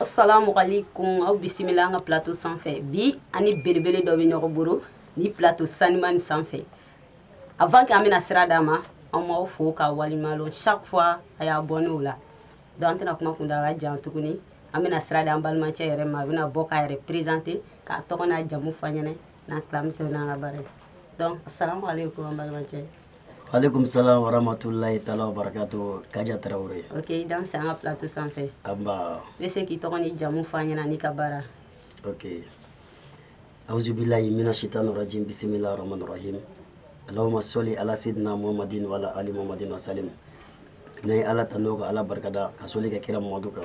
Assalamu alaikum aw bisimila an ka plateau sanfɛ bi ani belebele dɔ bɛ ɲɔgɔn bolo ni plateau sanimani sanfɛ avant que an bɛna sira d'a ma an m'aw fo ka waliɲuman chaque fois a y'a bɔ n'o la donc an tɛna kuma kuntagala jan tuguni an bɛna sira da an balimacɛ yɛrɛ ma a bɛna bɔ k'a yɛrɛ présenter k'a tɔgɔ n'a jamu fɔ an ɲɛna n'an tila an bɛ tɛmɛ n'an ka baara ye donc assalamu alaikum an balimacɛ. Alaikum salam wa rahmatullahi ta'ala wa barakatuh. Kaja Traoré. Ok, donc c'est un plateau sans fait. Amba. Je sais qui t'ont dit jamu fanyana ni kabara. Ok. Auzu billahi minash shaitanir rajim. Bismillahir rahmanir rahim. Allahumma salli ala sayyidina Muhammadin wa ala ali Muhammadin wa sallim. Ne ala tanoga ala barkada ka soli ka kira Muhammadu ka.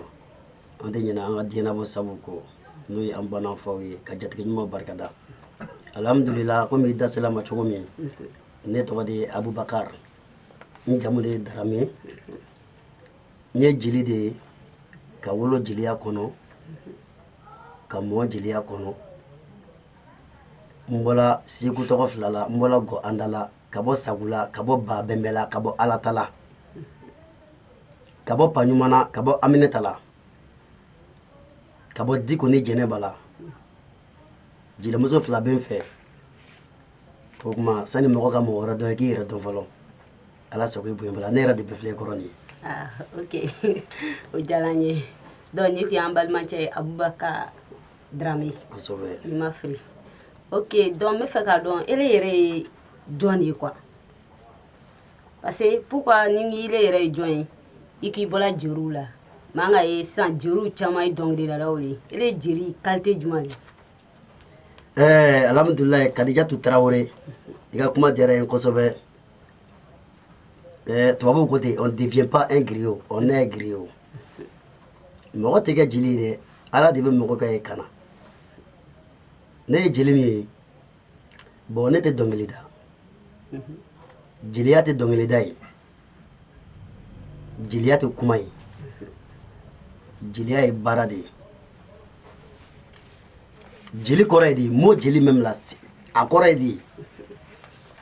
Ande nyina an adina bo sabuko. Nuyi an bana fawi ka jatigi nyuma barkada. Alhamdulillah ko mi da salama chogo mi. Ne tɔgɔ de Abubakar n jamu de Darame n ye jeli de ye ka wolo jeliya kɔnɔ ka mɔ jeliya kɔnɔ n bɔla Segu tɔgɔ fila la n bɔla Gɔ Andala ka bɔ Sagula ka bɔ Babɛnbɛla ka bɔ Alatala ka bɔ Paɲumana ka bɔ Aminɛtala ka bɔ Diko ni Jɛnɛba la jelimuso fila bɛ n fɛ o kuma sani mɔgɔ ka mɔgɔ wɛrɛ dɔn i k'i yɛrɛ dɔn fɔlɔ ala sago i bonya bala ne yɛrɛ de bɛ filɛ kɔrɔ nin ah ok o diyara n ye donc ni kun y'an balimacɛ ye Abubakar Darame kosɛbɛ ni ma fili ok donc n bɛ fɛ k'a dɔn ele yɛrɛ ye jɔn de ye quoi parce que pourquoi ni ele yɛrɛ ye jɔn ye i k'i bɔra jeliw la mais an ka ye sisan jeliw caman ye dɔnkilidalaw de ye ele ye jeli qualité jumɛn de ye. Alhamdulillah Kadijatu Traoré i ka kuma diyara n ye kosɛbɛ tubabuw ko ten on devient pas un griot on est un griot mɔgɔ tɛ kɛ jeli ye dɛ ala de bɛ mɔgɔ kɛ ye kana ne ye jeli min ye bon ne tɛ dɔnkili da jeliya tɛ dɔnkili da ye jeliya tɛ kuma ye jeliya ye baara de ye jeli kɔrɔ ye di mo jeli même la a kɔrɔ ye di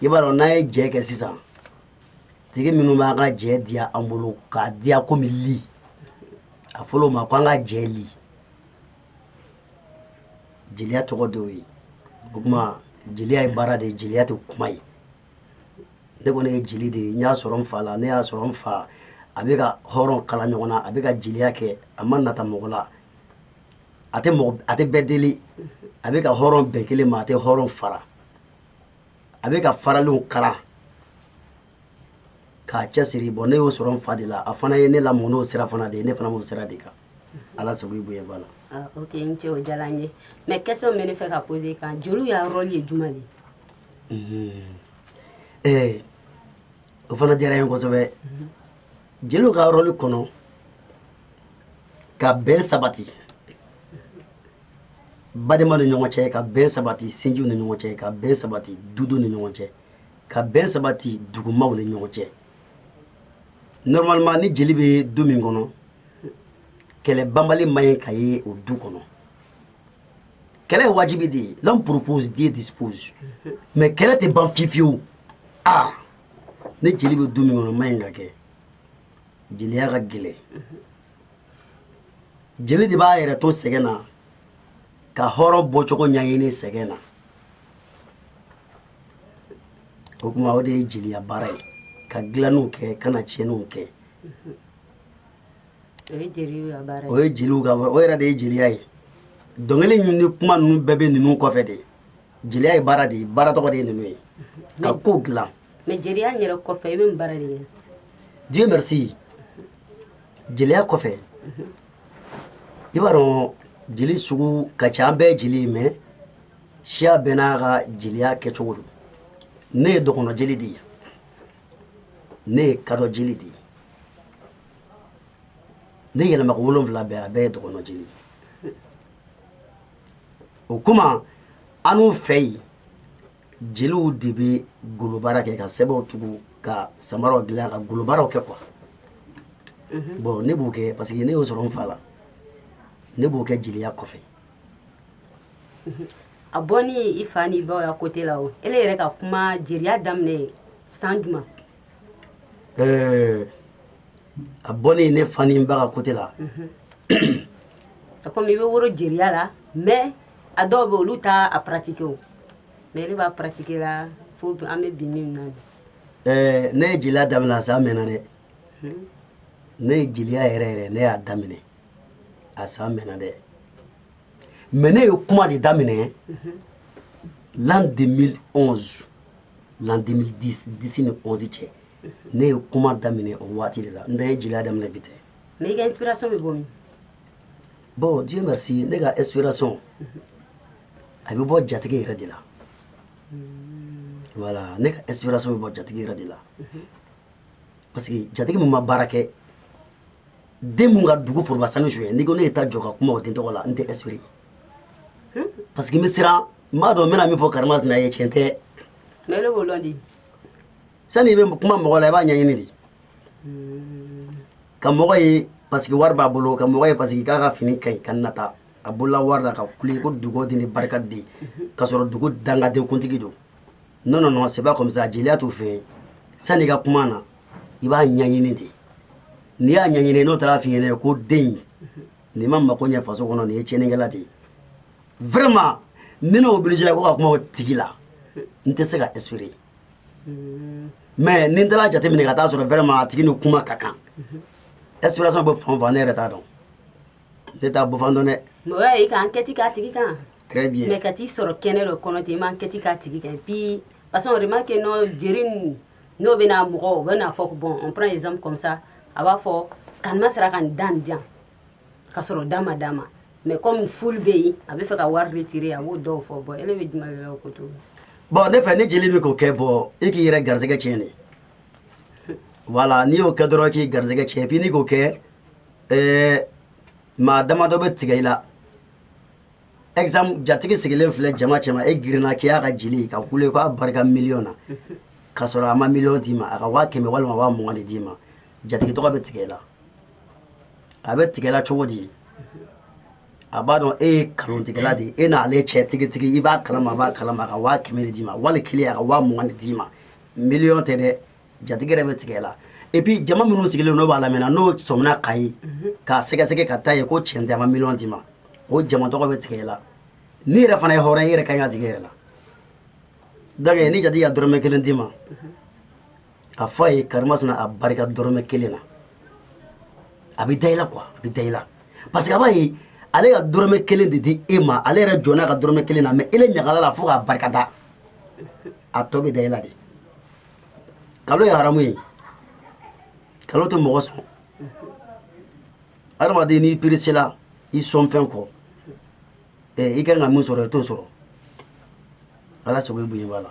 i b'a dɔn n'a ye jɛ kɛ sisan tigi minnu b'an ka jɛ diya an bolo k'a diya komi li a fɔlɔ o ma ko an ka jɛ li jeliya tɔgɔ de y'o ye o kuma jeliya ye baara de ye jeliya tɛ kuma ye ne kɔni ye jeli de ye n y'a sɔrɔ n fa la ne y'a sɔrɔ n fa a bɛ ka hɔrɔn kala ɲɔgɔn na a bɛ ka jeliya kɛ a ma nata mɔgɔ la a tɛ bɛɛ deli a bɛ ka hɔrɔn bɛɛ kelen ma a tɛ hɔrɔn fara a bɛ ka faralenw kala k'a cɛsiri bon ne y'o sɔrɔ n fa de la a fana ye ne lamɔ n'o sira fana de ye ne fana b'o sira de kan ala sago i bonya bala. Ah, ok n cɛ o diyara n ye mais question bɛ ne fɛ ka poser kan jeliw y'a rôle ye jumɛn de ye. O fana diyara n ye kosɛbɛ jeliw ka rôle kɔnɔ ka bɛn sabati badema ni ɲɔgɔn cɛ ka bɛn sabati sinjiw ni ɲɔgɔn cɛ ka bɛn sabati dudu ni ɲɔgɔn cɛ ka bɛn sabati dugumaw ni ɲɔgɔn cɛ normalement ni jeli bɛ du min kɔnɔ kɛlɛ banbali man ɲi ka ye o du kɔnɔ kɛlɛ ye wajibi de ye l'homme propose Dieu dispose mais kɛlɛ tɛ ban fiyewu ah ni jeli bɛ du min kɔnɔ man ɲi ka kɛ jeliya ka gɛlɛn jeli de b'a yɛrɛ to sɛgɛn na ka hɔrɔn bɔcogo ɲɛɲini sɛgɛn na o kuma o de ye jeliya baara ye ka dilanniw kɛ ka na tiɲɛniw kɛ o ye jeliw ka baara ye o ye jeliw ka o yɛrɛ de ye jeliya ye dɔnkili ni kuma ninnu bɛɛ bɛ ninnu kɔfɛ de jeliya ye baara de ye baara tɔgɔ de ye ninnu ye ka ko dilan mais jeliya yɛrɛ kɔfɛ i bɛ mun baara de kɛ. Dieu merci jeliya kɔfɛ i b'a dɔn jeli sugu ka ca an bɛɛ ye jeli ye mais siya bɛɛ n'a ka jeliya kɛcogo don ne ye dɔgɔnɔ jeli de ye ne ye kadɔ jeli de ye ne yɛlɛmako 7 bɛɛ a bɛɛ ye dɔgɔnɔ jeli ye o kuma an n'u fɛ yen jeliw de bɛ golobaara kɛ ka sɛbɛnw tugu ka samaraw dilan ka golobaaraw kɛ quoi bon ne b'o kɛ parce que ne y'o sɔrɔ n fa la ne b'o kɛ jeliya kɔfɛ a bɔ ni i fa ni baw ya côté la o ele yɛrɛ ka kuma jeliya daminɛ san jumɛn a bɔ ni ne fa ni ba ka côté la comme il veut woro jeriya la mais a dɔw bɛ olu t'a a pratiquer o mais ne b'a pratiquer la fo an bɛ bi min na ne ye jeliya daminɛ a san mɛnna dɛ ne ye jeliya yɛrɛ yɛrɛ ne y'a daminɛ a san mɛnna dɛ mais ne ye kuma de daminɛ l'an 2011 l'an 2010 10 ni 11 cɛ ne ye kuma daminɛ o waati de la n tɛ jeliya daminɛ bi tɛ mais i ka inspiration bɛ bɔ min bon Dieu merci ne ka inspiration a bɛ bɔ jatigi yɛrɛ de la voilà ne ka inspiration bɛ bɔ jatigi yɛrɛ de la parce que jatigi min ma baara kɛ den mun ka dugu foroba sanu suɲɛ n'i ko ne ye taa jɔ ka kuma o den tɔgɔ la n tɛ inspiré parce que n bɛ siran n b'a dɔn n bɛna min fɔ karimasina ye tiɲɛ tɛ mais ne b'o dɔn di sani i bɛ kuma mɔgɔ la i b'a ɲɛɲini de ka mɔgɔ ye parce que wari b'a bolo ka mɔgɔ ye parce que k'a ka fini ka ɲi ka nata a bolola wari la ka kule ko dugu den ni barika den ka sɔrɔ dugu dangaden kuntigi don non non non c'est pas comme ça jeliya t'o fɛ sani i ka kuma na i b'a ɲɛɲini de n'i y'a ɲɛɲini n'o taara f'i ɲɛna ko den nin ma mako ɲɛ faso kɔnɔ nin ye tiɲɛnikɛla de ye vraiment ni ne obligé ko ka kuma o tigi la n tɛ se ka espérer mais ni n taara jateminɛ ka taa sɔrɔ vraiment a tigi ni kuma ka kan inspiration bɛ fan o fan ne yɛrɛ t'a dɔn ne t'a bɔ fan dɔn dɛ mais o y'a ye i ka enquête k'a tigi kan très bien mais ka t'i sɔrɔ kɛnɛ dɔ kɔnɔ ten i ma enquête k'a tigi kan puis parce qu'on remarque que non jeri n'o bɛna mɔgɔ u bɛna fɔ bon on prend exemple comme ça a b'a fɔ kanima sera ka nin da nin diyan ka sɔrɔ da ma d'a ma mais comme foule bɛ yen a bɛ fɛ ka wari retirer a b'o dɔw fɔ bon ele bɛ jumɛn kɛ o ko to bon ne fɛ ni jeli min k'o kɛ bɔ i k'i yɛrɛ garisɛgɛ tiɲɛ de voilà n'i y'o kɛ dɔrɔn k'i garisɛgɛ tiɲɛ puis n'i k'o kɛ maa damadɔ bɛ tigɛ i la exemple jatigi sigilen filɛ jama cɛma e girinna k'i y'a ka jeli ka kule k'a barika miliyɔn na k'a sɔrɔ a ma miliyɔn d'i ma a ka 100 walima 20 de d'i ma jatigi tɔgɔ bɛ tigɛ i la a bɛ tigɛ i la cogo di a b'a dɔn e ye kalontigɛla de ye e n'ale cɛ tigitigi i b'a kalama a b'a kalama a ka 100 de d'i ma wali kelen a ka 20 de d'i ma miliyɔn tɛ dɛ jatigi yɛrɛ bɛ tigɛ i la et puis jama minnu sigilen n'o b'a lamɛnna n'o sɔmina ka ye k'a sɛgɛsɛgɛ ka taa ye ko tiɲɛ tɛ a ma miliyɔn d'i ma o jama tɔgɔ bɛ tigɛ i la n'i yɛrɛ fana ye hɔrɔn i yɛrɛ kan ka tigɛ i yɛrɛ la donc ni jatigi ka dɔrɔmɛ 1 d'i ma a fɔ a ye karimasina a barika dɔrɔmɛ 1 na a bɛ da i la quoi a bɛ da i la parce que a b'a ye ale ka dɔrɔmɛ 1 de di e ma ale yɛrɛ jɔnna ka dɔrɔmɛ 1 na mais ele ɲagala la fo k'a barikada a tɔ bɛ da i la de kalo ye haramu ye kalo tɛ mɔgɔ sɔn adamaden n'i peresela i sɔn fɛn kɔ i kan ka min sɔrɔ i t'o sɔrɔ ala sago i bonya b'a la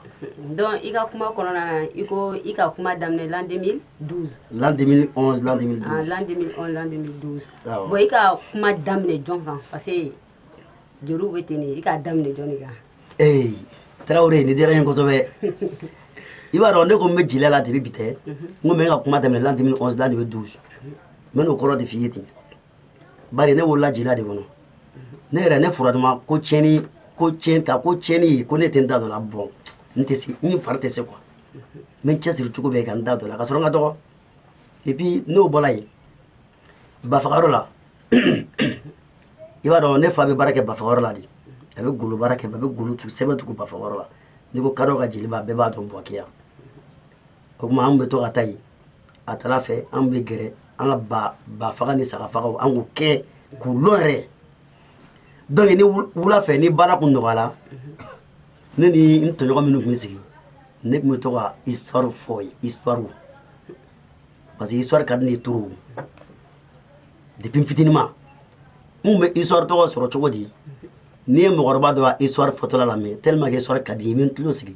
donc i ka kuma kɔnɔna na i ko i ka kuma daminɛ l'an 2012 l'an 2011 l'an 2012 l'an 2011 l'an 2012 awɔ bon i ka kuma daminɛ jɔn kan parce que jeliw bɛ ten de i k'a daminɛ jɔn de kan Tarawele nin diyara n ye kosɛbɛ i b'a dɔn ne ko n bɛ jeliya la depuis bi tɛ n ko n bɛ n ka kuma daminɛ l'an 2011 l'an 2012 n bɛ n'o kɔrɔ de f'i ye ten bari ne wolola jeliya de kɔnɔ ne yɛrɛ ne fura dama ko tiɲɛni ko tiɲɛni ye ko ne tɛ n da dɔ la bon n tɛ se n fari tɛ se quoi n bɛ n cɛsiri cogo bɛɛ ka n da dɔ la ka sɔrɔ n ka dɔgɔ et puis n'o bɔra yen bafagayɔrɔ la i b'a dɔn ne fa bɛ baara kɛ bafagayɔrɔ la de a bɛ golo baara kɛ a bɛ golo tugu sɛbɛn tugu bafagayɔrɔ la n'i ko kadɔ ka jeli bɛɛ b'a dɔn Buwake o tuma an bɛ to ka taa yen a taara fɛ an bɛ gɛrɛ an ka bafaga ni sagafagaw an k'o kɛ k'u lɔn yɛrɛ donc ni wula fɛ ni baara kun nɔgɔyala ne ni n tɔɲɔgɔn minnu tun bɛ sigi ne tun bɛ to ka histoire fɔ ye histoire parce que histoire ka di ne ye trop depuis n fitininma n bɛ histoire tɔgɔ sɔrɔ cogo di n'i ye mɔgɔkɔrɔba dɔ ka histoire fɔtɔla lamɛn tellement que histoire ka di n ye n bɛ n tulo sigi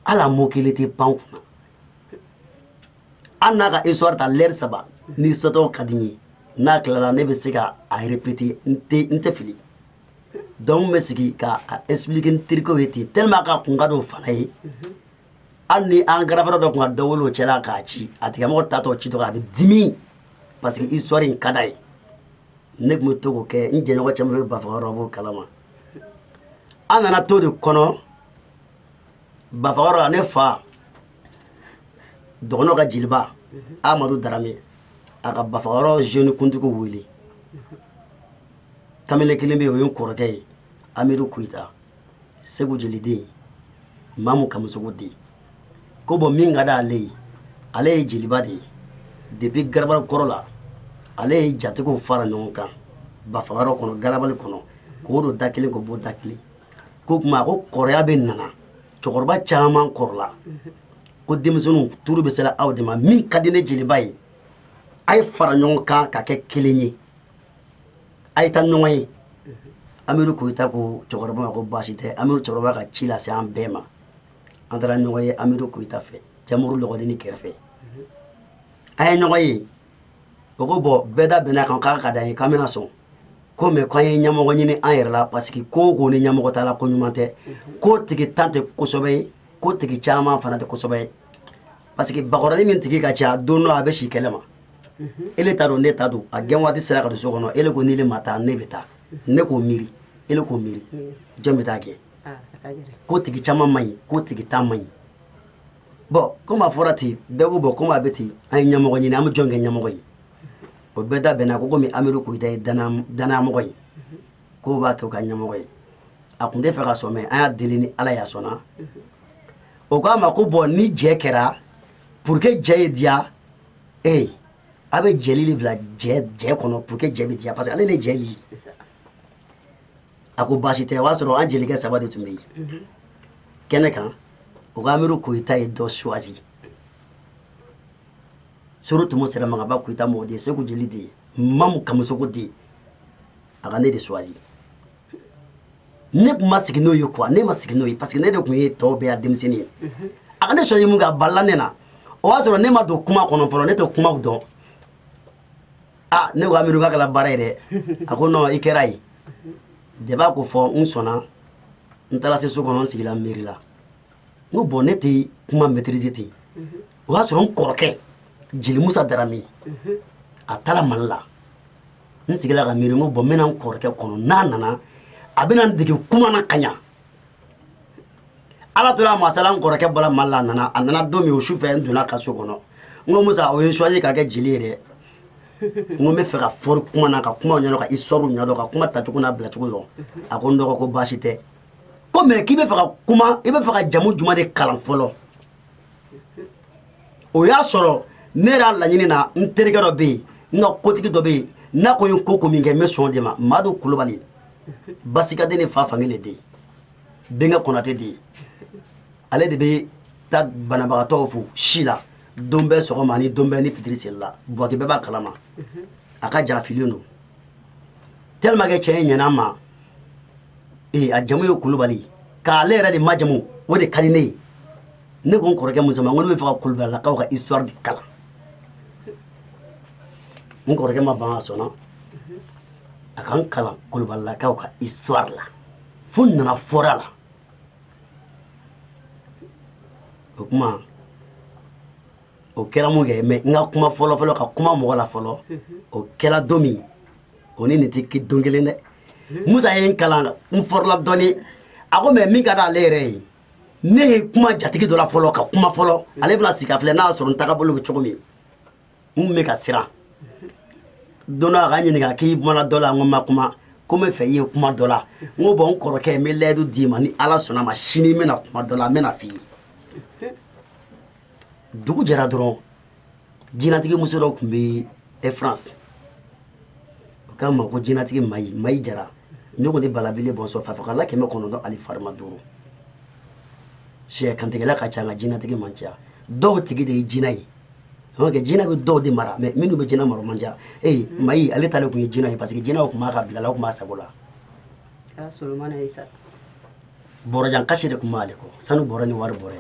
hali a mot kelen tɛ pan kunna an n'a ka histoire ta l'heure 3 ni sɔtɔw ka di n ye n'a tilala ne bɛ se ka a répéter n tɛ fili donc n bɛ sigi ka expliquer n terikɛw ye ten tellement que a kun ka d'o fana ye hali ni an garabara dɔ kun ka dɔ wele o cɛla k'a ci a tigilamɔgɔ tatɔ ci tɔgɔ a bɛ dimi parce que histoire in ka d'a ye ne tun bɛ to k'o kɛ n jɛɲɔgɔn caman bɛ bafagayɔrɔ b'o kalama an nana to de kɔnɔ bafagayɔrɔ la ne fa dɔgɔnɔ ka jeliba Amadu Darame a ka bafagayɔrɔ jeune kuntigiw wele kamele kelen bɛ yen o ye n kɔrɔkɛ ye Amiru Kuyita Segu jeliden Mamu Kamusogo den ko bon min ka d'ale ye ale ye jeliba de ye depuis Garabali kɔrɔ la ale ye jatigiw fara ɲɔgɔn kan Bafagaro kɔnɔ Galabali kɔnɔ k'o don da kelen k'o bɔ da kelen ko kuma ko kɔrɔya bɛ nana cɛkɔrɔba caman kɔrɔla ko denmisɛnninw turu bɛ sela aw de ma min ka di ne jeliba ye a ye fara ɲɔgɔn kan ka kɛ kelen ye a ye taa ɲɔgɔn ye Amiru Kuyita ko cɛkɔrɔba ma ko baasi tɛ Amiru cɛkɔrɔba ka ci lase an bɛɛ ma an taara ɲɔgɔn ye Amiru Kuyita fɛ Jamuru Lɔgɔdini kɛrɛfɛ a ye ɲɔgɔn ye o ko bɔn bɛɛ da bɛnna kan k'a ka d'an ye k'an bɛna sɔn ko mɛ k'an ye ɲɛmɔgɔ ɲini an yɛrɛ la parce que ko ko ni ɲɛmɔgɔ t'a la ko ɲuman tɛ ko tigi tan tɛ kosɛbɛ ye ko tigi caman fana tɛ kosɛbɛ ye parce que bakɔrɔni min tigi ka ca don dɔ a bɛ si kɛlɛ ma ele t'a dɔn ne t'a dɔn a gɛn waati sera ka don so kɔnɔ ele ko ni le ma taa ne bɛ taa ne k'o miiri ele k'o miiri jɔn bɛ taa kɛ ko tigi caman man ɲi ko tigi tan man ɲi bon comme a fɔra ten bɛɛ ko bɔn comme a bɛ ten an ye ɲɛmɔgɔ ɲini an bɛ jɔn kɛ ɲɛmɔgɔ ye o bɛɛ da bɛnna ko komi Amiru Kuyita ye danayamɔgɔ ye k'o b'a kɛ u ka ɲɛmɔgɔ ye a tun tɛ fɛ ka sɔn mɛ an y'a deli ni Ala y'a sɔnna o k'a ma ko bɔn ni jɛ kɛra pour que jɛ ye diya a bɛ jɛli bila jɛ kɔnɔ pour que jɛ bɛ diya parce que ale de ye jɛ li a ko baasi tɛ o y'a sɔrɔ an jelikɛ 3 de tun bɛ yen kɛnɛ kan o ka Amiru Kuyita ye dɔ choisi Soro Tumo Sɛrɛmagaba Kuyita mɔgɔ de ye Segu jeli de ye Mamu Kamusogo de ye a ka ne de choisi ne tun ma sigi n'o ye quoi ne ma sigi n'o ye parce que ne de tun ye tɔw bɛɛ ya denmisɛnnin ye a ka ne choisi mun kɛ a balila ne na o y'a sɔrɔ ne ma don kuma kɔnɔ fɔlɔ ne tɛ kumaw dɔn ne ko Amiru k'a kɛla baara ye dɛ a ko non i kɛra ye deba ko fɔ n sɔnna n taara se so kɔnɔ n sigila mairie la n ko bon ne tɛ kuma maîtriser ten o y'a sɔrɔ n kɔrɔkɛ Jeli Musa Darame a taara Mali la n sigila ka miiri n ko bon n bɛna n kɔrɔkɛ kɔnɔ n'a nana a bɛna n dege kuma na ka ɲa Ala tora a ma sala n kɔrɔkɛ bɔra Mali la a nana don min o sufɛ n donna ka so kɔnɔ n ko Musa o ye choisi ka kɛ jeli ye dɛ n ko n bɛ fɛ ka fɔri kuma na ka kumaw ɲɛdɔn ka histoire ɲɛdɔn ka kuma tacogo n'a bilacogo dɔn a ko n dɔgɔ ko baasi tɛ ko mais k'i bɛ fɛ ka kuma i bɛ fɛ ka jamu jumɛn de kalan fɔlɔ o y'a sɔrɔ ne yɛrɛ laɲini na n terikɛ dɔ bɛ yen n ka kotigi dɔ bɛ yen n'a ko n ko min kɛ n bɛ sɔn o de ma Madu Kulubali Basikaden ni fa fankelen de ye Bɛnkɛ Konate de ye ale de bɛ taa banabagatɔw fo si la don bɛɛ sɔgɔma ani don bɛɛ ni fitiri selila Buwake bɛɛ b'a kalama a ka jan fililen don tellement que cɛ in ɲɛna an ma a jamu ye Kulubali k'ale yɛrɛ de majamu o de ka di ne ye ne ko n kɔrɔkɛ Musa ma n ko ne bɛ fɛ ka Kulubalilakaw ka histoire de kalan n kɔrɔkɛ ma ban a sɔnna a ka n kalan Kulubalilakaw ka histoire la fo n nana fɔra la o kuma o kɛra mun kɛ mais n ka kuma fɔlɔ ka kuma mɔgɔ la fɔlɔ o kɛra don min o ni nin tɛ don kelen dɛ Musa ye n kalan n fɔrɔla dɔɔni a ko mais min ka d'ale yɛrɛ ye ne ye kuma jatigi dɔ la fɔlɔ ka kuma fɔlɔ ale bɛna sigi ka filɛ n'a sɔrɔ n tagabolo bɛ cogo min n kun bɛ ka siran don dɔ a ka ɲininka k'i kumana dɔ la n ko n ma kuma ko n bɛ fɛ i ye kuma dɔ la n ko bon n kɔrɔkɛ n bɛ layidu d'i ma ni Ala sɔnna ma sini n bɛna kuma dɔ la n bɛna f'i ye dugu jɛra dɔrɔn jinɛtigi muso dɔ tun bɛ France o k'a ma ko jinɛtigi Mayi Jara ne ko ni Balabile Bɔnsɔn Fafakala 900 ali farima 5 sɛ kantigɛla ka ca nka jinɛtigi man ca dɔw tigi de ye jinɛ ye ok jinɛ bɛ dɔw de mara mais minnu bɛ jinɛ mara man ca Mayi ale ta de tun ye jinɛ ye parce que jinɛw tun b'a ka bila la o tun b'a sago la bɔrɔjan kasi de tun b'ale kɔ sanu bɔrɔ ni wari bɔrɛ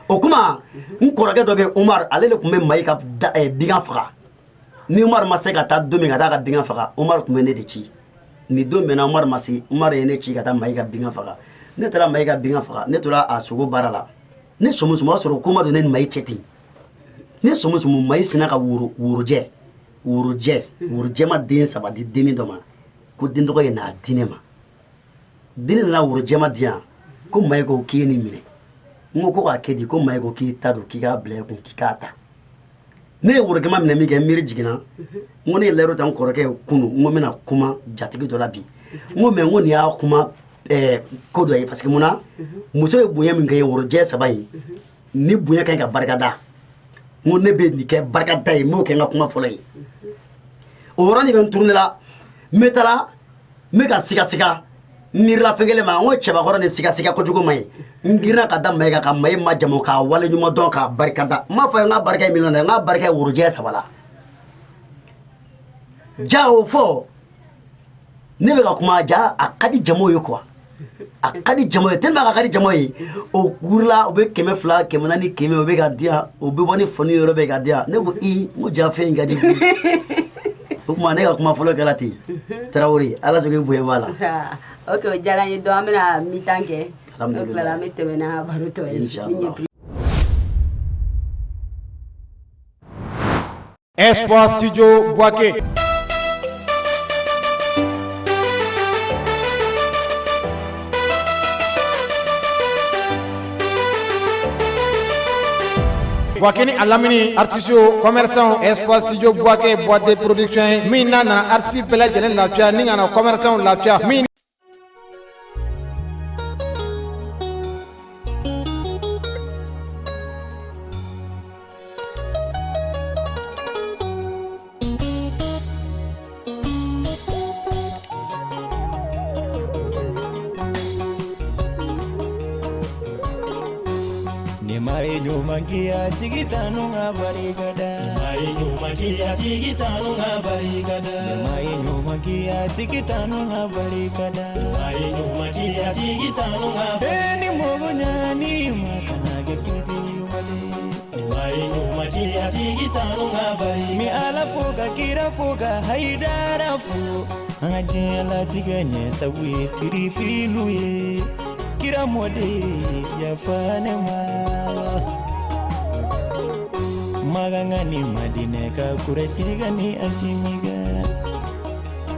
o kuma n kɔrɔkɛ dɔ bɛ Umar ale de tun bɛ Mayi ka bingan faga ni Umar ma se ka taa don min ka taa ka bingan faga Umar tun bɛ ne de ci ni don bɛnna Umar ma se Umar ye ne ci ka taa Mayi ka bingan faga ne taara Mayi ka bingan faga ne tora a sogo baara la ne sɔmusumu o y'a sɔrɔ ko ma don ne ni Mayi cɛ ten ne sɔmusumu Mayi sina ka worojɛ ma den 3 di denni dɔ ma ko den tɔgɔ ye n'a di ne ma denni nana worojɛ ma di yan ko Mayi ko k'i ye nin minɛ n ko k'a kɛ di ko Mayi ko k'i ta don k'i k'a bila i kun k'i k'a ta ne worogema minɛ min kɛ miiri jiginna n ko ne lɛro tan kɔrɔkɛ kunu n ko bɛna kuma jatigi dɔ la bi n ko mais n ko nin y'a kuma ko dɔ ye parce que munna muso ye bonya min kɛ ye worojɛ 3 in ni bonya kan ka barikada n ko ne bɛ nin kɛ barikada ye m'o kɛ n ka kuma fɔlɔ ye o yɔrɔ nin bɛ n tourner la n bɛ taa n bɛ ka siga miirila fɛn kelen ma n ko cɛbakɔrɔ ni siga kojugu ma ye n girinna ka da Mayiga ka Mayiga majamu k'a wale ɲuman dɔn k'a barikada n m'a fɔ n ka barika ye min na n ka barika ye worojɛ 3 la ja o fɔ ne bɛ ka kuma ja a ka di jamo ye quoi a ka di jamo ye tellement a ka di jamo ye o kurila o bɛ 200 400 500 o bɛ ka di yan o bɛ bɔ ni foni yɔrɔ bɛ ka di yan ne ko n ko ja fɛn in ka di o kuma ne ka kuma fɔlɔ kɛra ten Tarawele ala sɔnna i bonya b'a la ok o diyara n ye donc an bɛna mi-temps kɛ n'o tilara an bɛ tɛmɛ n'a baro tɔ ye Inch'Allah. Espoir Studio Boaké. Boaké ni alamini artistes commerçants Espoir Studio Boaké boîte de production min nana artiste bɛɛ lajɛlen lafiya ni kana commerçants lafiya min Magia tigitanu ngabarigada magia tigitanu ngabarigada magia tigitanu ngabarigada magia tigitanu ngabarigada ni mogonya ni makana gefiti wale magia tigitanu ngabarigada mi ala foga kira foga haidara fu angajela tiganye sawi sirifiluye kira mode ya fanema magangani madineka kuresigani asimiga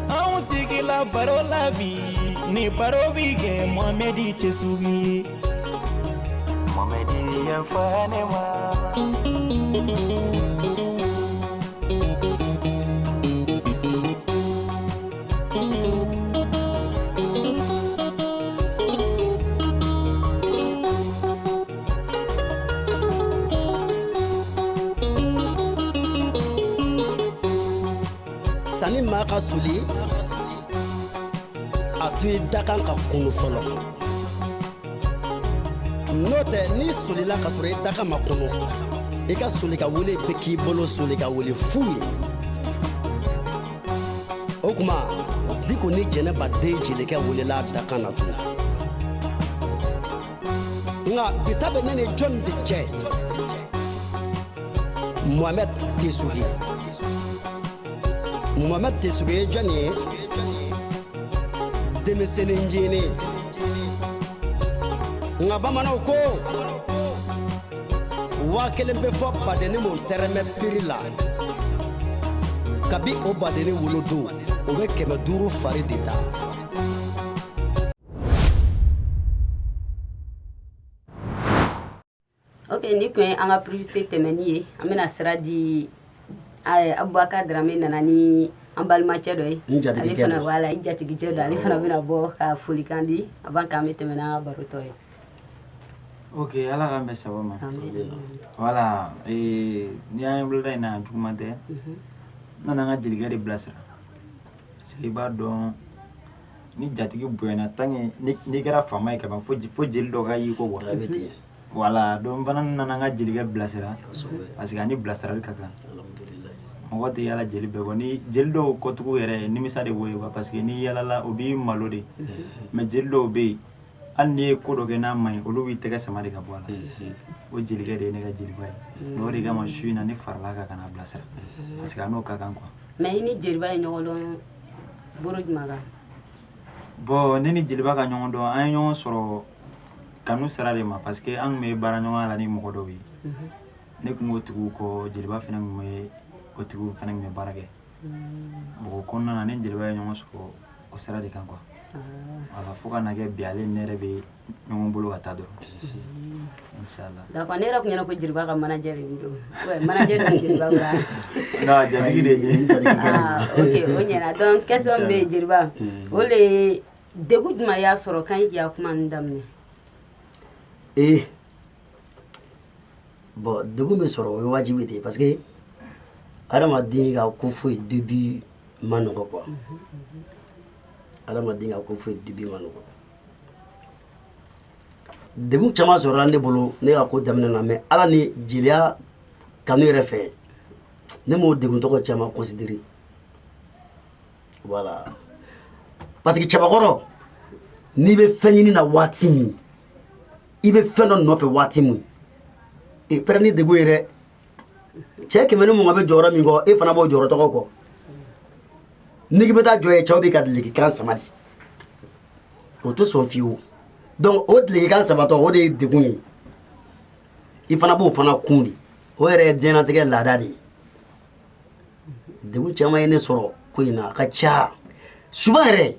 au sigila parola vi ni parobige Mohamedi Chesugi Mohamedi ya fanema sani maa ka soli a to i da kan ka kunu fɔlɔ n'o tɛ n'i solila ka sɔrɔ i da kan ma kunu i ka soli ka wele bɛ k'i bolo soli ka wele fu ye o kuma Diko ni Jɛnɛba den Jelikɛ welela da kan na tun nka bi ta bɛ ne ni jɔn de cɛ Mohamed Tesugi Mohamed Tesugi ye jɔn ye denmisɛnnin ncinin nka bamananw ko 1000 bɛ fɔ badennin mun tɛrɛmɛ piri la kabi o badennin wolodon o bɛ 500 fari de da. Ok, ni kun an ka publicité tɛmɛni ye an bɛna sira di Abubakar Dramé nana ni an balimacɛ dɔ ye ale fana voilà i jatigicɛ dɔ ale fana bɛna bɔ ka folikan di avant k'an bɛ tɛmɛ n'an ka barotɔ ye. Ok, ala k'an bɛn sababa ma. Voilà, ni an ye boloda in na juguman tɛ n nana an ka jelikɛ de bilasira parce que i b'a dɔn ni jatigi bonyana tant que n'i kɛra faama ye kaban fo jeli dɔ ka y'i ko bɔ. Voilà, donc fana nana an ka jelikɛ bilasira parce que ani bilasirali ka kan. Mɔgɔ tɛ yala jeli bɛɛ bɔ ni jeli dɔw kɔtugu yɛrɛ nimisa de b'o ye parce que ni yalala o b'i malo de mais jeli dɔw bɛ yen hali n'i ye ko dɔ kɛ n'a ma ɲi olu b'i tɛgɛ sama de ka bɔ a la o jelikɛ de ye ne ka jeliba ye o de kama su in na ne farala ka kana bilasira parce que a n'o ka kan quoi. Mais i ni jeliba ye ɲɔgɔn dɔn bolo jumɛn kan? Bon ne ni jeliba ka ɲɔgɔn dɔn an ye ɲɔgɔn sɔrɔ kanu sira de ma parce que an tun bɛ baara ɲɔgɔnya la ni mɔgɔ dɔw ye ne tun b'o tigiw kɔ jeliba fana tun bɛ o tigiw fana tun bɛ baara kɛ o kɔnɔna na ne ni jeliba ye ɲɔgɔn sɔrɔ o sira de kan quoi. Voilà, fo kana kɛ bi ale ne yɛrɛ bɛ ɲɔgɔn bolo ka taa dɔrɔn. Inchallah. D'accord, ne yɛrɛ kun ɲɛna ko Jeliba ka manager de b'i don. Ouais, manager de Jeliba bɔra. Non, jatigi de ye. Ok, o ɲɛna. Donc question bɛ yen Jeliba. O le ye degun jumɛn y'a sɔrɔ kan i k'i ka kuma nin daminɛ? Bon, degun bɛ sɔrɔ o ye wajibi de ye parce que adamaden ka ko foyi début ma nɔgɔ quoi. Adamaden ka ko foyi début ma nɔgɔ. Degun caman sɔrɔla ne bolo ne ka ko daminɛ na mais Ala ni jeliya kanu yɛrɛ fɛ ne m'o degun tɔgɔ caman considérer. Voilà. Parce que cɛbakɔrɔ n'i bɛ fɛn ɲini na waati min i bɛ fɛn dɔ nɔfɛ waati min pɛrɛ ni degun ye dɛ. Cɛ 100 ni 20 bɛ jɔyɔrɔ min kɔ e fana b'o jɔyɔrɔ tɔgɔ kɔ. N'i bɛ taa jɔ ye cɛw bɛ ka dilikikan sama di. O tɛ sɔn fiyewu. Donc o dilikikan sabatɔ o de ye degun ye. I fana b'o fana kun de. O yɛrɛ ye diɲɛlatigɛ laada de ye. Degun caman ye ne sɔrɔ ko in na a ka ca. Souvent yɛrɛ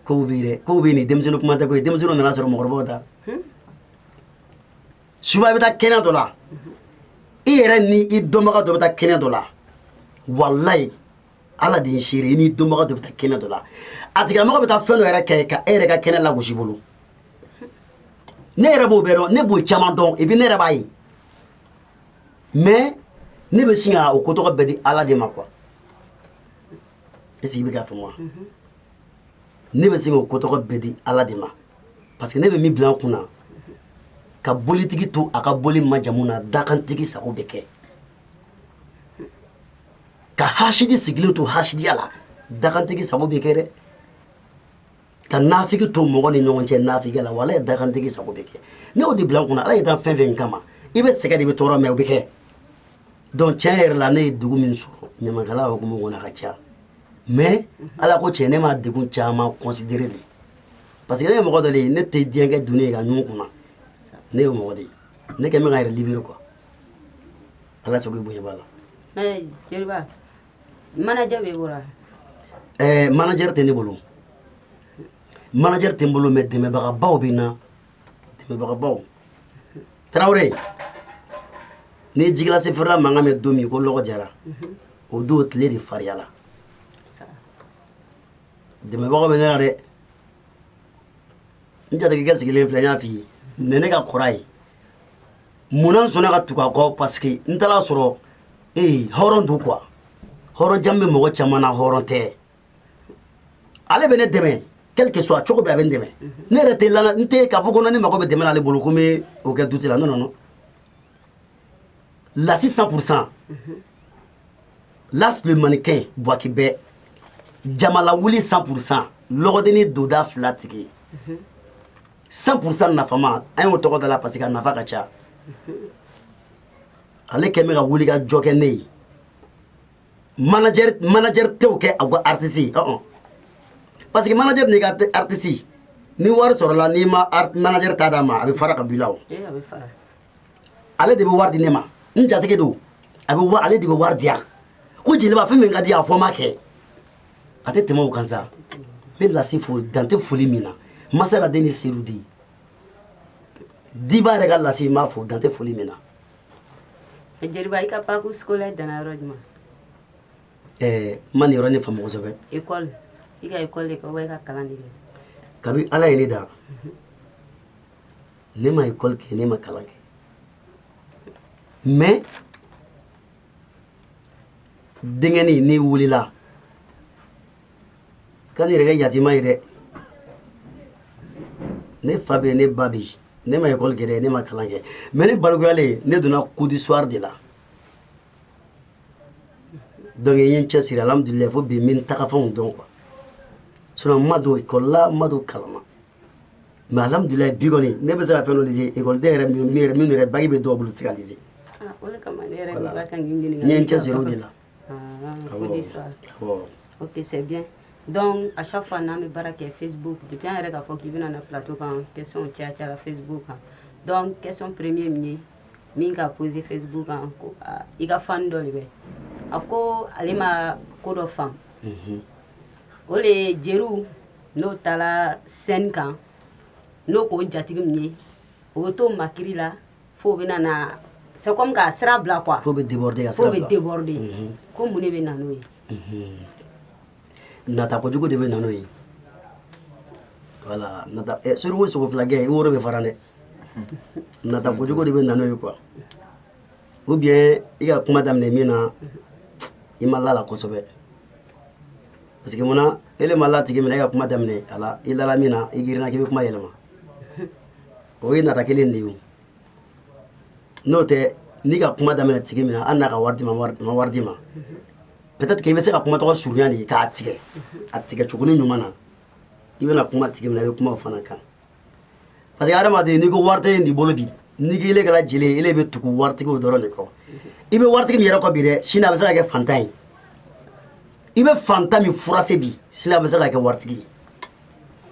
kow bɛ yen dɛ kow bɛ yen ni denmisɛnnin kuma tɛ ko ye denmisɛnninw nana sɔrɔ mɔgɔkɔrɔbaw ta. Souvent i bɛ taa kɛnɛ dɔ la i yɛrɛ ni i dɔnbaga dɔ bɛ taa kɛnɛ dɔ la walayi Ala de ye seere i ni dɔnbaga dɔ bɛ taa kɛnɛ dɔ la a tigilamɔgɔ bɛ taa fɛn dɔ yɛrɛ kɛ ka e yɛrɛ ka kɛnɛ lagosi bolo ne yɛrɛ b'o bɛɛ dɔn ne b'o caman dɔn et puis ne yɛrɛ b'a ye mais ne bɛ sin ka o ko tɔgɔ bɛɛ di Ala de ma quoi est-ce que i bɛ k'a faamu wa ne bɛ sin ka o ko tɔgɔ bɛɛ di Ala de ma parce que ne bɛ min bila n kun na ka bolitigi to a ka boli majamu na dakantigi sago bɛ kɛ ka hasidi sigilen to hasidiya la dakantigi sago bɛ kɛ dɛ ka nafigi to mɔgɔ ni ɲɔgɔn cɛ nafigiya la wala dakantigi sago bɛ kɛ ne y'o de bila n kunna Ala ye dan fɛn fɛn kama i bɛ sɛgɛn de bɛ tɔɔrɔ mais o bɛ kɛ donc tiɲɛ yɛrɛ la ne ye degun min sɔrɔ ɲamakala hukumu kɔnɔ a ka ca mais Ala ko tiɲɛ ne ma degun caman considérer de parce que ne ye mɔgɔ dɔ de ye ne tɛ diɲɛ kɛ dunni ye ka ɲugun kunna ne ye mɔgɔ de ye ne kɛ n bɛ ka n yɛrɛ libérer quoi Ala sago i bonya b'a la. Mais Jeliba manager bɛ bolo manager tɛ ne bolo manager tɛ n bolo mais dɛmɛbagabaw bɛ n na dɛmɛbagabaw Tarawele ni jigilase feerela mankan mɛn don min ko lɔgɔ jara o don tile de fariyala dɛmɛbagaw bɛ ne la dɛ n jatigikɛ sigilen filɛ n y'a f'i ye ne ka kɔrɔ ye munna n sɔnna ka tugu a kɔ parce que n taara sɔrɔ hɔrɔn don quoi hɔrɔn jan bɛ mɔgɔ caman na hɔrɔn tɛ ale bɛ ne dɛmɛ quelque soit a cogo bɛɛ a bɛ n dɛmɛ ne yɛrɛ tɛ lana n tɛ k'a fɔ ko ne mago bɛ dɛmɛ n'ale bolo ko n bɛ o kɛ dute la non non non là 600% las le mannequin Bouaki bɛ jamala wuli 100% lɔgɔdenni doda 2 tigi 100% nafama an y'o tɔgɔ da la parce que a nafa ka ca ale kɛn bɛ ka wuli ka jɔ kɛ ne ye manager tɛw kɛ a ka artiste parce que manager n'i ka artiste ni wari sɔrɔla n'i ma manager ta d'a ma a bɛ fara ka b'i la o ale de bɛ wari di ne ma n jatigi don ale de bɛ wari di yan ko jeliba fɛn min ka di a fɔ n b'a kɛ a tɛ tɛmɛ o kan sa n bɛ lasi fo dan tɛ foli min na masala den ni seru di diba yɛrɛ ka lasi n b'a fɔ dan tɛ foli min na. Jeliba i ka parcours scolaire danna yɔrɔ jumɛn? n ma nin yɔrɔnin faamu kosɛbɛ. École i ka école de kɛ ou bien i ka kalan de kɛ? Kabi Ala ye ne da ne ma école kɛ ne ma kalan kɛ mais denkɛnin n'i wulila ka n'i yɛrɛ kɛ yatima ye dɛ ne fa bɛ ne ba bɛ ne ma école kɛ dɛ ne ma kalan kɛ mais ne balikoyalen ne donna cours du soir de la donc n ye n cɛsiri alhamdulilayi fo bi n bɛ n tagafɛnw dɔn quoi sinon n ma don école la n ma don kalan na mais alhamdulilayi bi kɔni ne bɛ se ka fɛn dɔ lise école den yɛrɛ minnu yɛrɛ bagi bɛ dɔw bolo se ka lise. O de kama ne yɛrɛ bɛ kan k'i ɲininka. n ye n cɛsiri o de la. Cours du soir. Ok, c'est bien. Donc à chaque fois n'an bɛ baara kɛ Facebook depuis an yɛrɛ k'a fɔ k'i bɛna na plateau kan question caya Facebook kan donc question premier min ye min ka poser Facebook kan ko i ka fan dɔ de bɛ a ko ale ma ko dɔ faamu o le ye jeliw n'o taara scène kan n'o ko jatigi min ye o bɛ to makiri la fo bɛ na c'est comme k'a sira bila quoi fo bɛ déborder ka sira bila fo bɛ déborder ko mun de bɛ na n'o ye nata kojugu de bɛ na n'o ye voilà nata sorigo sogo fila gɛn i woro bɛ fara dɛ nata kojugu de bɛ na n'o ye quoi ou bien i ka kuma daminɛ min na i ma lala kosɛbɛ parce que munna ele ma la tigi minɛ i ka kuma daminɛ a la i lala min na i girinna k'i bɛ kuma yɛlɛma o ye nata kelen de ye n'o tɛ n'i ka kuma daminɛ tigi min na hali n'a ka wari di ma wari di ma peut-être que i bɛ se ka kuma tɔgɔ surunya de k'a tigɛ a tigɛ cogoni ɲuman na i bɛna kuma tigi min na i bɛ kuma o fana kan parce que adamaden n'i ko wari tɛ nin bolo bi n'i k'ile kɛra jeli ye ele bɛ tugu waritigiw dɔrɔn de kɔ i bɛ waritigi min yɛrɛ kɔ bi dɛ sini a bɛ se ka kɛ fantan ye i bɛ fantan min furase bi sini a bɛ se ka kɛ waritigi ye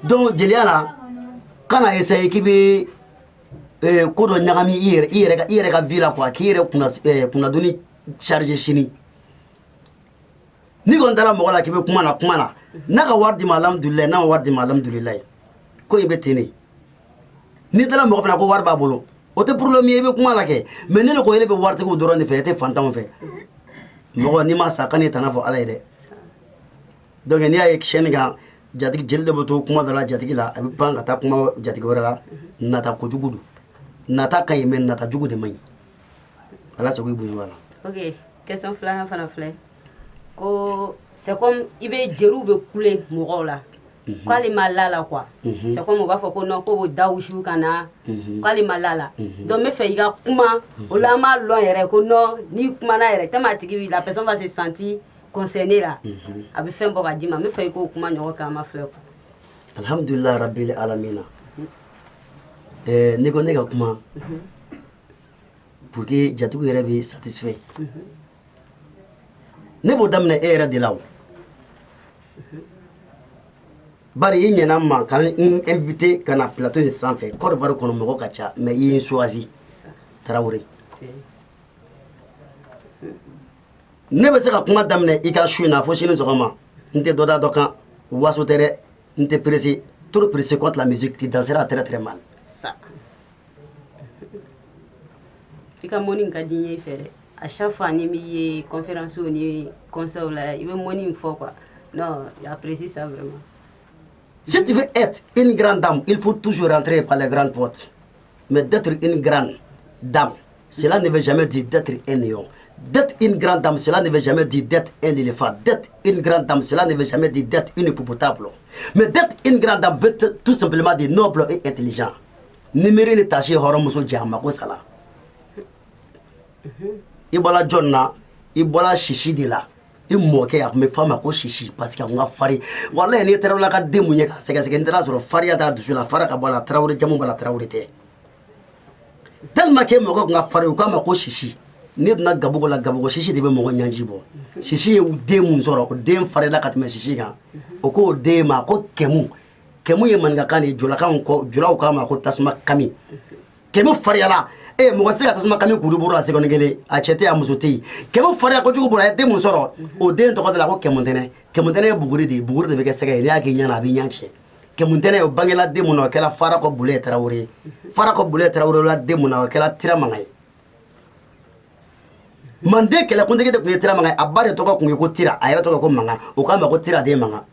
donc jeliya la kana essayer k'i bɛ ko dɔ ɲagami i yɛrɛ ka vie la quoi k'i yɛrɛ kunnadonni charger sini n'i kɔni taara mɔgɔ la k'i bɛ kuma na n'a ka wari di ma alhamdulilayi n'a ma wari di ma alhamdulilayi ko in bɛ ten de n'i taara mɔgɔ fana ko wari b'a bolo o tɛ problème ye i bɛ kuma la kɛ mais ne ko ele bɛ waritigiw dɔrɔn de fɛ e tɛ fantanw fɛ mɔgɔ n'i ma sa kan n'i tana fɔ ala ye dɛ donc n'i y'a ye chaîne kan jatigi jeli de bɛ to kuma dɔ la jatigi la a bɛ pan ka taa kuma jatigi wɛrɛ la nata kojugu don nata ka ɲi mais nata jugu de man ɲi ala sago i bonya b'a la. ok question filanan fana filɛ ko c'est comme i bɛ jeliw bɛ kule mɔgɔw la k'ale ma lala quoi c'est comme o b'a fɔ ko non ko bɛ da wusu ka na k'ale ma lala donc n bɛ fɛ i ka kuma o la an b'a lɔn yɛrɛ ko non n'i kumana yɛrɛ tellement a tigi la personne va se sentir concernée la a bɛ fɛn bɔ ka d'i ma n bɛ fɛ i k'o kuma ɲɔgɔn kɛ an ma filɛ quoi. alhamdulillah rabbil alamina ne ko ne ka kuma pour que jatigiw yɛrɛ bɛ satisfait ne b'o daminɛ e yɛrɛ de la o bari i ɲɛna ma ka n invité ka na plateau in sanfɛ Côte d'Ivoire kɔnɔ mɔgɔ ka ca mais i ye n choisi Tarawele ne bɛ se ka kuma daminɛ i ka su in na fo sini sɔgɔma n tɛ dɔ da dɔ kan waso tɛ dɛ n tɛ pressé trop pressé contre la musique tu danseras très très mal ça i ka mɔni ka di n ye i fɛ dɛ à chaque fois ni mi ye conférence ni concert la i bɛ mɔni in fɔ quoi non j'apprécie ça vraiment. Si tu veux être une grande dame, il faut toujours rentrer par les grandes portes. Mais d'être une grande dame, cela ne veut jamais dire d'être un lion. D'être une grande dame, cela ne veut jamais dire d'être un éléphant. D'être une grande dame, cela ne veut jamais dire d'être une hippopotame. Mais d'être une grande dame veut tout simplement dire noble et intelligent. Numéro les tâches, horomuso djamako sala. Ibola Jonna, Ibola Shishi de la. I mɔkɛ a tun bɛ f'a ma ko sisi parce que a kun ka fari walayi n'i taara la ka den mun ye ka sɛgɛsɛgɛ n taara sɔrɔ fariya t'a dusu la fara ka bɔ a la Tarawele jamu b'a la Tarawele tɛ tellement que mɔgɔ kun ka fari u k'a ma ko sisi ne donna gabugo la gabugo sisi de bɛ mɔgɔ ɲanji bɔ sisi ye den mun sɔrɔ o den farila ka tɛmɛ sisi kan o k'o den ma ko kɛmu kɛmu ye maninkakan de ye jolaw k'a ma ko tasuma kami kɛmu fariyala mɔgɔ se ka tasuma kami kuru buru la seconde kelen a cɛ tɛ a muso tɛ yen kɛmɛ fariya kojugu bolo a ye den mun sɔrɔ o den tɔgɔ de la ko kɛmutɛnɛ kɛmutɛnɛ ye buguri de ye buguri de bɛ kɛ sɛgɛ ye n'i y'a k'i ɲɛna a bɛ ɲɛ cɛ kɛmutɛnɛ o bangela den mun na o kɛra Farakɔ Bule Tarawele ye Farakɔ Bule Tarawele la den mun na o kɛra Tiramanga ye Manden kɛlɛkuntigi de tun ye Tiramanga ye a ba de tɔgɔ tun ye ko Tira a yɛrɛ tɔgɔ ko Manga o k'a ma ko Tira den Manga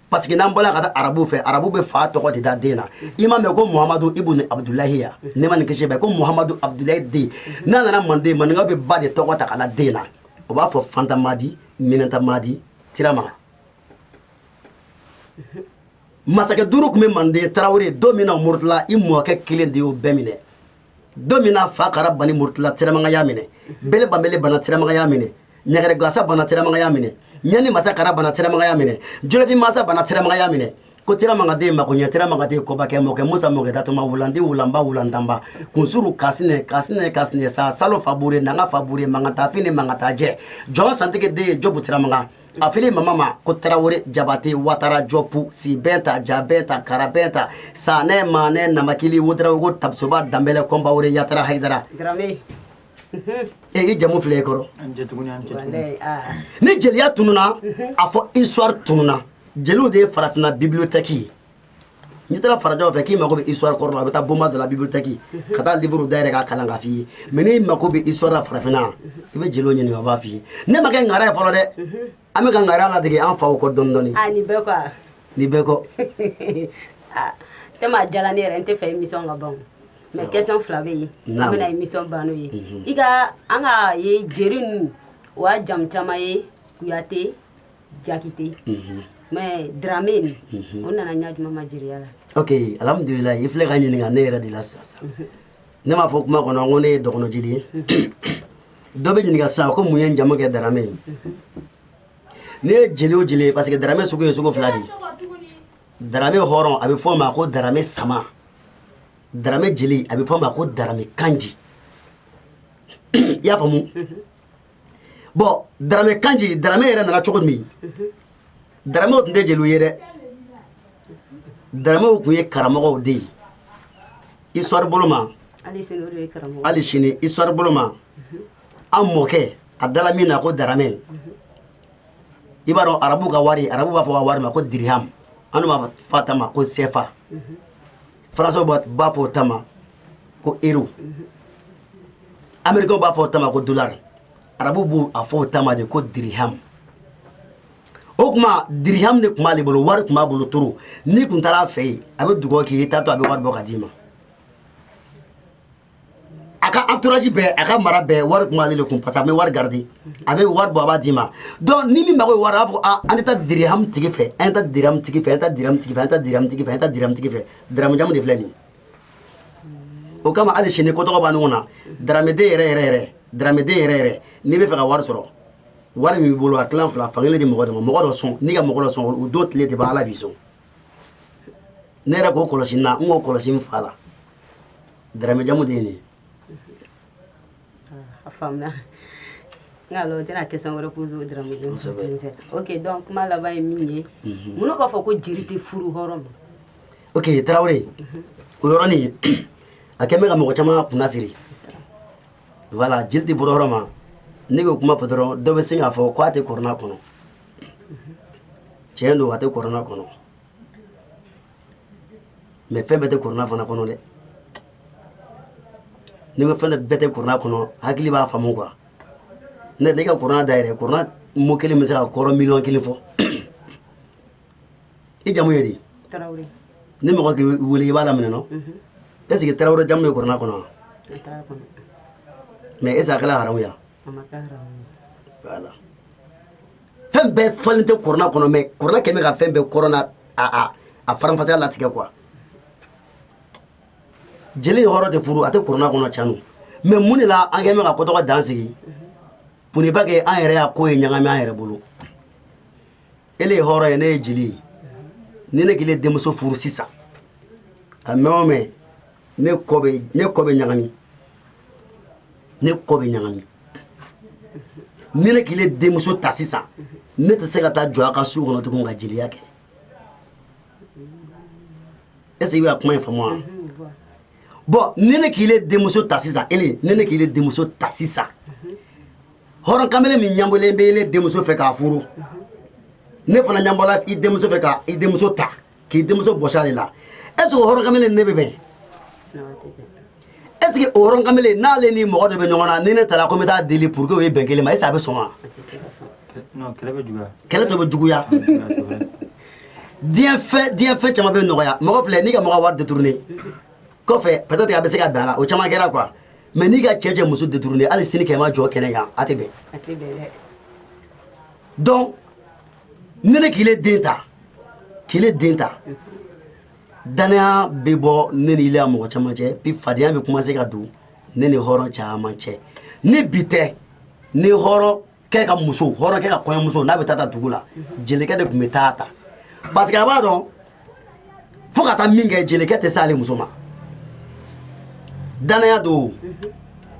parce que n'an bɔla ka taa arabu fɛ arabu bɛ fa tɔgɔ de da den na i m'a mɛn ko Muhamadu ibn Abdulahi ya ne ma nin kisi bɛ ko Muhamadu Abdulahi den n'a nana Manden maninkaw bɛ ba de tɔgɔ ta ka na den na o b'a fɔ Fanta Madi Minanta Madi Tiramanga masakɛ duuru tun bɛ Manden Tarawele don min na Murtala i mɔkɛ kelen de y'o bɛɛ minɛ don min na fa kara bani Murtala Tiramanga y'a minɛ Bele Banbele bana Tiramanga y'a minɛ Ɲɛgɛrɛ Gasa bana Tiramanga y'a minɛ Ɲani masa kara bana Tiramanga y'a minɛ Jolofin masa bana Tiramanga y'a minɛ ko Tiramanga den mako ɲɛ Tiramanga den kɔbakɛ mɔkɛ Musa mɔkɛ datuma wulandi wulanba wulandanba kunsuru kasinɛ sa salo fabure nanga fabure mangata fini mangata jɛ jɔn santigi den Jobu Tiramanga a fili mama ma ko Tarawele Jabate Watara Jopu Sibenta Jabenta Karabenta Sanɛ Manɛ Namakili Wotara ko Tabsoba Dambele Kɔnbawure Yatara Haidara i jamu filɛ i kɔrɔ ni jeliya tununa a fɔ histoire tununa jeliw de farafina bibliothèque ni tara farajaw fɛ k'i mako bɛ histoire kɔrɔ la a bɛ taa bomba de la bibliothèque ka taa livre dayɛlɛ k'a kalan k'a f'i ye mais n'i mako bɛ histoire la farafinna i bɛ jeliw ɲininka o b'a f'i ye ne ma kɛ ŋara ye fɔlɔ dɛ an bɛ ka ŋara ladege an faw kɔ dɔɔni dɔɔni ni bɛɛ kɔ ni bɛɛ kɔ tellement a diyala ne yɛrɛ n tɛ fɛ émission ka ban mais question fila bɛ yen an bɛna émission ban n'o ye i ka an ka ye jeri ninnu o y'a jamu caman ye Kuyate Jakite mais Dramé nin o nana ɲɛ jumɛn ma jeriya la ok alhamdulillah i filɛ ka ɲininka ne yɛrɛ de la sisan ne m'a fɔ kuma kɔnɔ ko ne ye dɔgɔnɔ jeli ye dɔ bɛ ɲininka sisan ko mun ye n jamu kɛ Dramé ye n'i ye jeli o jeli ye parce que Dramé sugu ye sugu fila de ye Dramé hɔrɔn a bɛ fɔ o ma ko Dramé sama Dramé jeli a bɛ fɔ o ma ko Dramé kanji i y'a faamu bon Dramé kanji Dramé yɛrɛ nana cogo min Dramé o tun tɛ jeliw ye dɛ Dramé o tun ye karamɔgɔw de ye histoire bolo ma hali sini histoire bolo ma an mɔkɛ a dala min na ko Dramé i b'a dɔn arabu ka wari arabu b'a fɔ ka wari ma ko dirham an b'a fɔ a ta ma ko CFA français b'a fɔ o ta ma ko euro américain b'a fɔ o ta ma ko dollar arabu b'o a fɔ o ta ma de ko dirham o kuma dirham de tun b'ale bolo wari tun b'a bolo toro n'i kun taara a fɛ yen a bɛ dugawu k'i ye i t'a to a bɛ wari bɔ ka d'i ma a ka entourage bɛɛ a ka mara bɛɛ wari tun b'ale de kun parce que a bɛ wari garder a bɛ wari bɔ a b'a d'i ma donc ni min mago ye wari a b'a fɔ an tɛ taa dirham tigi fɛ an tɛ taa dirham tigi fɛ an tɛ taa dirham tigi fɛ an tɛ taa dirham tigi fɛ an tɛ taa dirham tigi fɛ dirham jamu de filɛ nin ye o kama hali sini ko tɔgɔ b'a ɲɔgɔn na Dramé den yɛrɛ Dramé den yɛrɛ n'i bɛ fɛ ka wari sɔrɔ wari min b'i bolo a tilan fila fankelen di mɔgɔ dɔ ma mɔgɔ dɔ sɔn n'i ka mɔgɔ dɔ sɔn o don tile tɛ ban ala b'i sɔn ne yɛrɛ k'o kɔlɔsi n na n k'o kɔlɔsi n fa la Dramé jamu de ye nin ye a faamuna nka o tɛna question wɛrɛ pose o Dramé jamu ok donc kuma laban ye min ye munna b'a fɔ ko jeri tɛ furu hɔrɔn ma ok Tarawele o yɔrɔnin a kɛn bɛ ka mɔgɔ caman kunna siri voilà jeli tɛ furu hɔrɔn ma ne ko kuma fɔ dɔrɔn dɔ bɛ sin k'a fɔ ko a tɛ kɔrɔna kɔnɔ tiɲɛ don a tɛ kɔrɔna kɔnɔ mais fɛn bɛɛ tɛ kɔrɔna fana kɔnɔ dɛ ni ma fɛn bɛɛ tɛ kɔrɔna kɔnɔ hakili b'a faamu quoi ne ka kɔrɔna dayɛlɛ kɔrɔna mot kelen bɛ se ka kɔrɔ miliyɔn kelen fɔ i jamu ye di Tarawele ni mɔgɔ k'i wele i b'a laminɛ nɔ est ce que Tarawele jamu ye kɔrɔna kɔnɔ wa mais est ce que a kɛla haramu ya voilà fɛn bɛɛ fɔlen tɛ kɔrɔna kɔnɔ mais kɔrɔna kɛmɛ ka fɛn bɛɛ kɔrɔna a faranfasiya latigɛ quoi jeli ni hɔrɔn tɛ furu a tɛ kɔrɔna kɔnɔ canu mais mun de la an kɛmɛ ka ko tɔgɔ dan sigi pour ne pas que an yɛrɛ y'a ko ye ɲagami an yɛrɛ bolo ele ye hɔrɔn ye ne ye jeli ye ni ne k'ile denmuso furu sisan a mɛn o mɛn ne kɔ bɛ ɲagami ne kɔ bɛ ɲagami ni ne k'ile denmuso ta sisan ne tɛ se ka taa jɔ a ka su kɔnɔ tugun ka jeliya kɛ est ce que i bɛ kuma in faamu wa bon ni ne k'ile denmuso ta sisan ele ni ne k'ile denmuso ta sisan hɔrɔn kamalen min ɲanbɔlen bɛ ele denmuso fɛ k'a furu ne fana ɲanbɔla i denmuso fɛ ka i denmuso ta k'i denmuso bɔsi ale la est ce que o hɔrɔn kamalen ne bɛ bɛn est ce que o hɔrɔn kamalen n'ale ni mɔgɔ dɔ bɛ ɲɔgɔn na ni ne taara ko n bɛ taa deli pour que o ye bɛn kelen ma est ce que a bɛ sɔn wa kɛlɛ tɔ bɛ juguya diɲɛ fɛn caman bɛ nɔgɔya mɔgɔ filɛ n'i ka mɔgɔ wari détourné kɔfɛ peut être a bɛ se ka bɛn a la o caman kɛra quoi mais n'i ka cɛ muso détourné hali sini kɛ ma jɔ kɛnɛ kan a tɛ bɛn donc ne ne k'ile den ta danaya bɛ bɔ ne ni ile a mɔgɔ caman cɛ puis fadenya bɛ commencer ka don ne ni hɔrɔn caman cɛ ni bi tɛ ni hɔrɔn kɛ ka kɔɲɔmuso n'a bɛ taa dugu la jelikɛ de tun bɛ taa ta parce que a b'a dɔn fo ka taa min kɛ jelikɛ tɛ se ale muso ma danaya don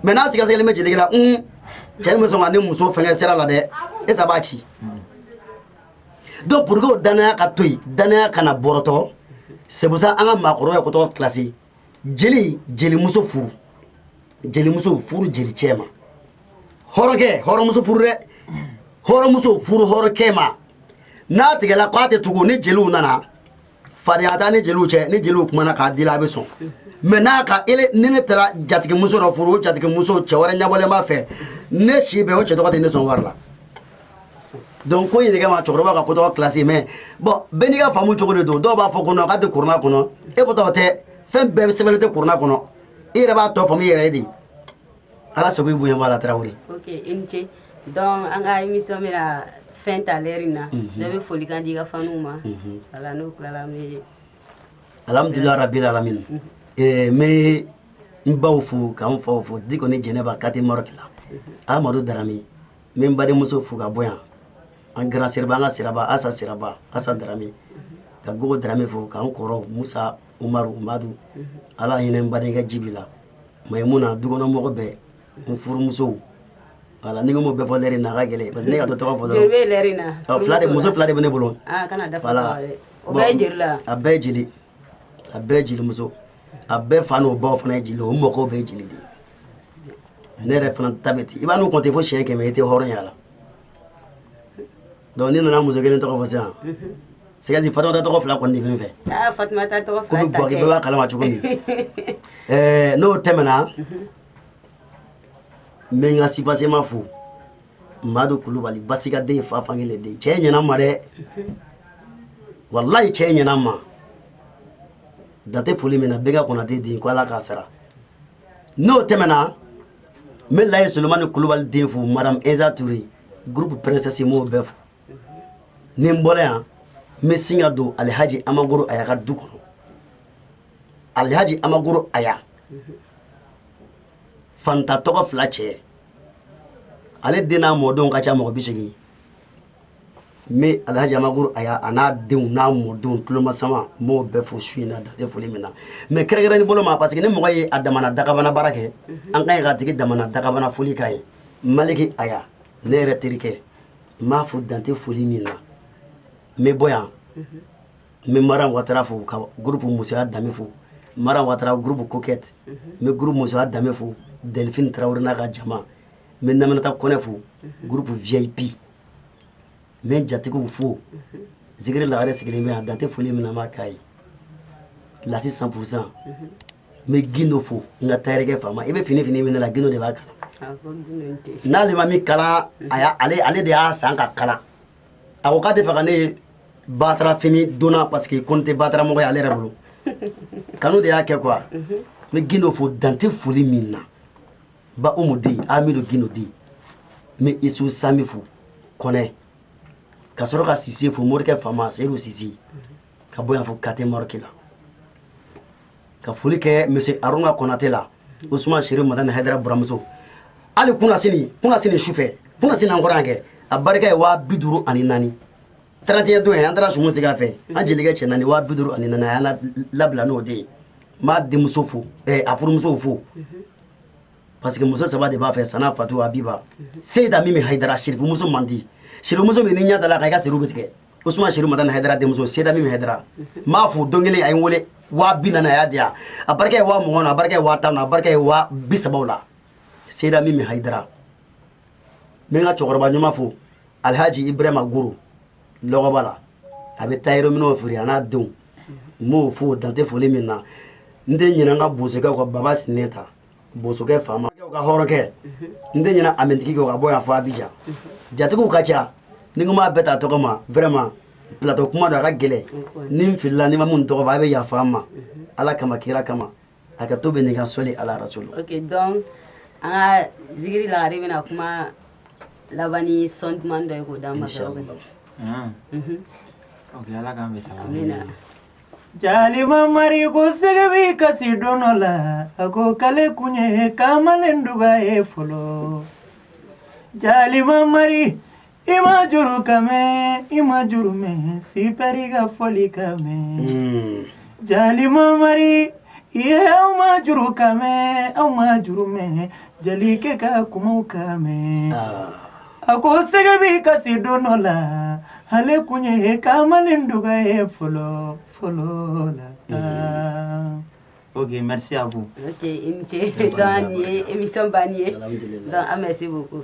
mais n'a sɛgɛsɛgɛlen bɛ jelikɛ la cɛ ni bɛ sɔn ka ne muso fɛngɛ sira la dɛ est ce que a b'a ci donc pour que o danaya ka to yen danaya kana bɔrɔtɔ c'est pour ça an ka maakɔrɔba ye ko tɔgɔ classé jelimuso furu jeli cɛ ma hɔrɔnkɛ hɔrɔnmuso furu dɛ hɔrɔnmuso furu hɔrɔnkɛ ma n'a tigɛla k'a tɛ tugu ni jeliw nana fadenya t'a ni jeliw cɛ ni jeliw kumana k'a dila a bɛ sɔn mais n'a ka ni ne taara jatigimuso dɔ furu o jatigimuso cɛ wɛrɛ ɲɛbɔlen b'a fɛ ne si bɛɛ o cɛ tɔgɔ tɛ ne sɔn wari la donc ko in de kama cɛkɔrɔba ka ko tɔgɔ classé mais bon bɛɛ n'i ka faamu cogo de don dɔw b'a fɔ ko non k'a tɛ kuruna kɔnɔ e ko tɔgɔ tɛ fɛn bɛɛ bɛ sɛbɛnlen tɛ kuruna kɔnɔ i yɛrɛ b'a tɔ faamu i yɛrɛ ye de ala sago i bonya b'a la Tarawele. Ok i ni ce donc an ka émission bɛna fɛn ta l'heure in na dɔ bɛ folikan di i ka faniw ma voilà n'o tilala an bɛ alhamdulilahi rabbil alamin n bɛ n baw fo k'an faw fo Diko ni Jɛnɛba Kati Maroc la Amadu Darame n bɛ n badenmuso fo ka bɔ yan an grand siraba an ka siraba Asa Siraba Asa Darame ka Gogo Darame fo k'an kɔrɔ Musa Umaru Madu ala hinɛ n badenkɛ Jibi la Maimuna dukɔnɔmɔgɔ bɛɛ n furumusow voilà ni ko mo bɛɛ fɔ l'heure in na a ka gɛlɛn parce que ne ka to tɔgɔ fɔ dɔrɔn jeli bɛ l'heure in na muso fila de bɛ ne bolo kana dafa sɔrɔ dɛ o bɛɛ ye jeli la a bɛɛ ye jeli a bɛɛ ye jeli muso a bɛɛ fa n'o baw fana ye jeli o mɔgɔw bɛɛ ye jeli de ne yɛrɛ fana ta bɛ ten i b'a n'u compter fo siɲɛ 100 i tɛ hɔrɔnya la donc ni nana muso kelen tɔgɔ fɔ sisan c'est que Fatumata tɔgɔ fila kɔni de bɛ n fɛ Fatumata tɔgɔ fila ta cɛ bɛɛ b'a kalama cogo min n'o tɛmɛna n bɛ n ka sipasema fo Madu Kulubali Basika den fa fankelen den cɛ ɲɛna n ma dɛ wallahi cɛ ɲɛna n ma dante foli min na Bɛnka Konate den ko ala k'a sara n'o tɛmɛna n bɛ Layi Solomani Kulubali den fo Madame Eza Touré groupe princesse m'o bɛɛ fo ni n bɔra yan n bɛ sin ka don Alhaji Amagoro Aya ka du kɔnɔ Alhaji Amagoro Aya fanta tɔgɔ fila cɛ ale den n'a mɔdenw ka ca mɔgɔ 80 n bɛ Alhaji Amagoro Aya a n'a denw n'a mɔdenw tulomasama n b'o bɛɛ fo su in na dante foli min na mais kɛrɛnkɛrɛnnen bolo ma parce que ni mɔgɔ ye a damana dagabana baara kɛ an ka ɲi k'a tigi damana dagabana foli k'a ye Maliki Aya ne yɛrɛ terikɛ n b'a fo dante foli min na n bɛ bɔ yan n bɛ Maram Watara fo ka groupe musoya dame fo Maram Watara groupe Coquette n bɛ groupe musoya dame fo Delphine Traoré n'a ka jama n bɛ Naminata Kɔnɛ fo groupe VIP n bɛ jatigiw fo Zikiri Lagare sigilen bɛ yan dante foli min na n b'a k'a ye Lasi 100% n bɛ Gindo fo n ka tailleur faama i bɛ fini min ne la Gindo de b'a kalan n'ale ma min kalan ale de y'a san ka kalan a ko k'a tɛ fɛ ka ne batara fini donna parce que ko n tɛ batara mɔgɔ ye ale yɛrɛ bolo kanu de y'a kɛ quoi n bɛ Gindo fo dante foli min na ba Umu di Amidu Gindo di n bɛ Isu Sami fo Kɔnɛ ka sɔrɔ ka Sise fo Morikɛ Fama Seydou Sise ka bɔ yan fo Kati Maroc la ka foli kɛ monsieur Aruna Konate la Usman Sherif Madani Haidara buramuso ali kuna sini sufɛ kuna sini an kɔrɔ yan kɛ a barika ye 54 31 don an taara sumu sigi a fɛ an jelikɛ cɛ naani 54 a y'a labila n'o de ye n b'a denmuso fo a furumusow fo parce que muso saba de b'a fɛ Sana Fatu Abiba Seyida Mimi Haidara Sherifumuso man di Sherifumuso min ni ɲɛ da la ka i ka seru bɛ tigɛ Usman Sherif Madani Haidara denmuso Seyida Mimi Haidara n b'a fo don kelen a ye n wele 40 a y'a di yan a barika ye 20 a barika ye 50 a barika ye 30 la Seyida Mimi Haidara n bɛ n ka cɛkɔrɔba ɲuman fo Alhaji Ibrahima Goro lɔgɔba la a bɛ tailleur minɛnw feere a n'a denw n b'o fo dante foli min na n tɛ ɲinɛ n ka bosokɛw ka Baba Sinɛnta bosokɛ faama ka hɔrɔnkɛ n tɛ ɲinɛ Amintigi ka bɔ yan fo Abidjan jatigiw ka ca ni ko n b'a bɛɛ ta tɔgɔ ma vraiment plateau kuma don a ka gɛlɛn ni n filila ni ma mun tɔgɔ fɔ a bɛ yafa an ma ala kama kira kama a ka to bɛ nin ka sɔli ala rasulu. Ok donc an ka Zikiri Lagare bɛna kuma laban ni sɔn duman dɔ ye k'o d'an ma dɔrɔn. Ok ala k'an bɛ sababa. Amina. Jalima mari ko sɛgɛbi kasi dɔnɔ la a ko k'ale kun ye kamalen duga ye fɔlɔ Jalima mari i ma juru ka mɛn i ma juru mɛn sipɛri ka fɔli ka mɛn Jalima mari ye aw ma juru ka mɛn aw ma juru mɛn jalikɛ ka kumaw ka mɛn a ko sɛgɛbi kasi dɔnɔ la ale kun ye kamalen duga ye fɔlɔ la. Ok, merci à vous. Ok, donc émission bannie. Donc merci beaucoup.